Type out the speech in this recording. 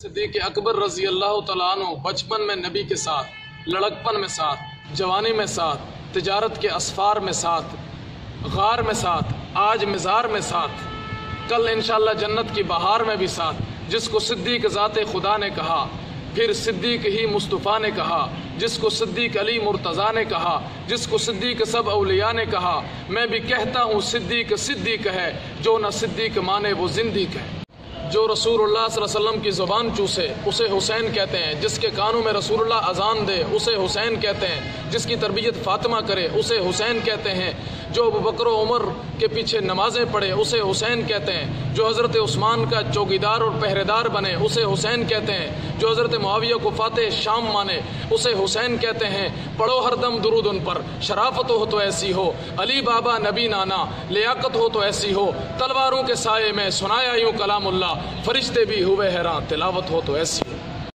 صدیق اکبر رضی اللہ تعالیٰ عنہ بچپن میں نبی کے ساتھ، لڑکپن میں ساتھ، جوانی میں ساتھ، تجارت کے اسفار میں ساتھ، غار میں ساتھ، آج مزار میں ساتھ، کل انشاءاللہ جنت کی بہار میں بھی ساتھ، جس کو صدیق ذات خدا نے کہا، پھر صدیق ہی مصطفیٰ نے کہا، جس کو صدیق علی مرتضیٰ نے کہا، جس کو صدیق سب اولیاء نے کہا، میں بھی کہتا ہوں صدیق صدیق ہے، جو نہ صدیق مانے وہ زندیق ہے۔ جو رسول اللہ صلی اللہ علیہ وسلم کی زبان چوسے اسے حسین کہتے ہیں، جس کے کانوں میں رسول اللہ اذان دے اسے حسین کہتے ہیں، جس کی تربیت فاطمہ کرے اسے حسین کہتے ہیں، جو ابوبکر و عمر کے پیچھے نمازیں پڑھے اسے حسین کہتے ہیں، جو حضرت عثمان کا چوکیدار اور پہرے دار بنے اسے حسین کہتے ہیں، جو حضرت معاویہ کو فاتح شام مانے اسے حسین کہتے ہیں۔ پڑھو ہر دم درود ان پر، شرافت ہو تو ایسی ہو، علی بابا نبی نانا، لیاقت ہو تو ایسی ہو، تلواروں کے سائے میں سنایا یوں کلام اللہ، فرشتے بھی ہوئے حیران، تلاوت ہو تو ایسی ہو۔